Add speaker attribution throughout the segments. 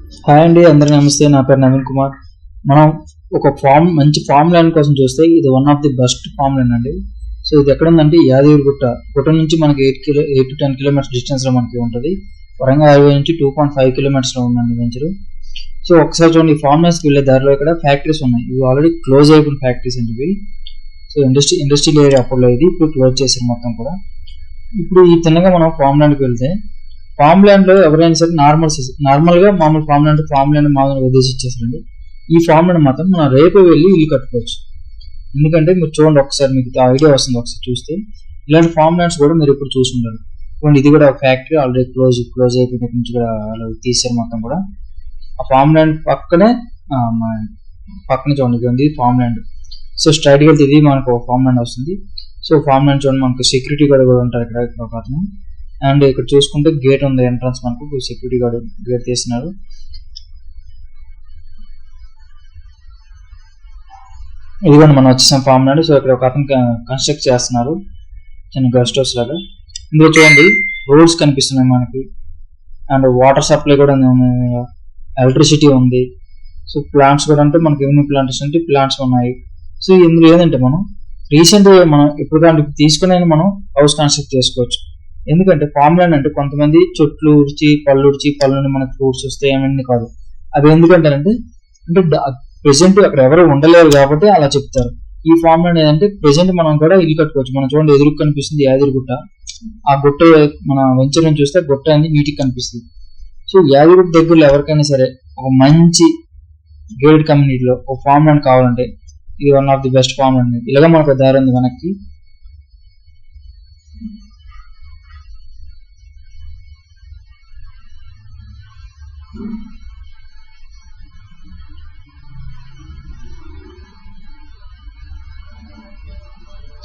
Speaker 1: Hi అండి, అందరికీ నమస్తే. నా పేరు నవీన్ కుమార్. మనం ఒక మంచి ఫామ్ ల్యాండ్ కోసం చూస్తే ఇది one of the best farm land అండి. సో ఇది ఎక్కడ ఉందంటే యాదగిరిగుట్ట నుంచి మనకి 8 to 10 కిలోమీటర్స్ డిస్టెన్స్లో మనకి ఉంటుంది. వరంగల్ హైవే నుంచి 2.5 కిలోమీటర్స్లో ఉందండి వెంచరు. సో ఒకసారి చూడండి, ఈ ఫామ్ ల్యాండ్స్కి వెళ్ళే దారిలో ఇక్కడ ఫ్యాక్టరీస్ ఉన్నాయి. ఇవి ఆల్రెడీ క్లోజ్ అయిపోయిన ఫ్యాక్టరీస్ అండి ఇవి. సో ఇండస్ట్రియల్ ఏరియా అప్పుడు ఇది, ఇప్పుడు క్లోజ్ చేశారు మొత్తం కూడా. ఇప్పుడు ఈ తిన్నగా మనం ఫామ్ ల్యాండ్కి వెళ్తే, ఫామ్ ల్యాండ్ లో ఎవరైనా సరే నార్మల్ గా మామూలు ఫామ్ ల్యాండ్ మామూలుగా ఉద్దేశించేసారండి. ఈ ఫామ్ ల్యాండ్ మాత్రం మనం రేపు వెళ్ళి ఇల్లు కట్టుకోవచ్చు. ఎందుకంటే మీరు చూడండి, ఒకసారి మీకు ఐడియా వస్తుంది. ఒకసారి చూస్తే ఇలాంటి ఫామ్ ల్యాండ్స్ కూడా మీరు ఇప్పుడు చూసి ఉండాలి. చూడండి, ఇది కూడా ఒక ఫ్యాక్టరీ ఆల్రెడీ క్లోజ్ అయిపోయిన నుంచి కూడా తీసారు మొత్తం కూడా. ఆ ఫామ్ ల్యాండ్ పక్కనే చూడండి, ఇది ఫామ్ ల్యాండ్. సో స్ట్రైట్ గా ఇది మనకు ఫామ్ ల్యాండ్ వస్తుంది. సో ఫామ్ ల్యాండ్ చూడండి, మనకు సెక్యూరిటీ గార్డ్ కూడా ఉంటారు ఇక్కడ ఒక అతను. అండ్ ఇక్కడ చూసుకుంటే గేట్ ఉంది, ఎంట్రన్స్ మనకు సెక్యూరిటీ గార్డ్ గేట్ తీస్తున్నారు. ఇదిగోండి మనం వచ్చేసాం ఫామ్ ల్యాండ్. సో ఇక్కడ ఒక అతను కన్స్ట్రక్ట్ చేస్తున్నారు, చిన్న గెస్ట్ హౌస్ లాగా. ఇందులో చూడండి రోడ్స్ కనిపిస్తున్నాయి మనకి, అండ్ వాటర్ సప్లై కూడా ఉంది, ఎలక్ట్రిసిటీ ఉంది. సో ప్లాంట్స్ కూడా అంటే మనకి ఎన్ని ప్లాంట్స్ అంటే ప్లాంట్స్ ఉన్నాయి. సో ఇందులో ఏదంటే మనం రీసెంట్ మనం ఇప్పుడు దాన్ని తీసుకునే మనం హౌస్ కన్స్ట్రక్ట్ చేసుకోవచ్చు. ఎందుకంటే ఫామ్ ల్యాండ్ అంటే కొంతమంది చెట్లు ఉడిచి పళ్ళు నుండి మనకు ఫ్రూట్స్ వస్తాయి ఏమన్నీ కాదు. అవి ఎందుకంటారంటే అంటే ప్రెసెంట్ అక్కడ ఎవరు ఉండలేరు కాబట్టి అలా చెప్తారు. ఈ ఫామ్ ల్యాండ్ ఏంటంటే ప్రెసెంట్ మనం కూడా ఇల్లు కట్టుకోవచ్చు. మనం చూడండి, ఎదురు కనిపిస్తుంది యాదగిరిగుట్ట. ఆ గుట్ట మన వెంచర్ నుంచి చూస్తే గుట్ట అనేది నీటికి కనిపిస్తుంది. సో యాదగిరిగుట్ట దగ్గరలో ఎవరికైనా సరే ఒక మంచి గేటెడ్ కమ్యూనిటీలో ఒక ఫామ్ ల్యాండ్ కావాలంటే ఇది one of the best farm land. ఇలాగా మనకు దారి ఉంది వెనక్కి.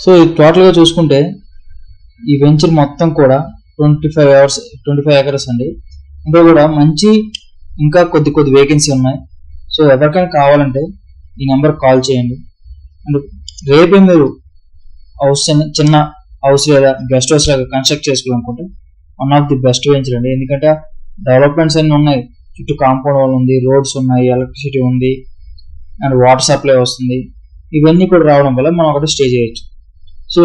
Speaker 1: సో టోటల్గా చూసుకుంటే ఈ వెంచర్ మొత్తం కూడా 25 ఎకర్స్ అండి. ఇందులో కూడా మంచి ఇంకా కొద్ది వేకెన్సీ ఉన్నాయి. సో ఎవరికైనా కావాలంటే ఈ నెంబర్కి కాల్ చేయండి. అండ్ రేపే మీరు చిన్న హౌస్ లేదా గెస్ట్ హౌస్ లాగా కన్స్ట్రక్ట్ చేసుకోవాలనుకుంటే one of the best venture అండి. ఎందుకంటే డెవలప్మెంట్స్ అన్నీ ఉన్నాయి, చుట్టూ కాంపౌండ్ వాల్ ఉంది, రోడ్స్ ఉన్నాయి, ఎలక్ట్రిసిటీ ఉంది, అండ్ వాటర్ సప్లై వస్తుంది. ఇవన్నీ కూడా రావడం వల్ల మనం ఒకటి స్టే చేయొచ్చు. సో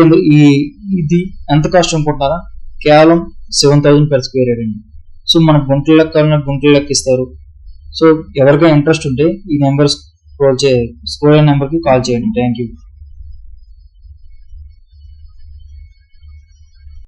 Speaker 1: ఇది ఎంత కాస్ట్ అనుకుంటున్నారా? కేవలం 7,000 per square area అండి. సో మన గుంటల లెక్క ఇస్తారు. సో ఎవరికైనా ఇంట్రెస్ట్ ఉంటే ఈ నెంబర్ స్క్రోల్ నెంబర్కి కాల్ చేయండి. Thank you.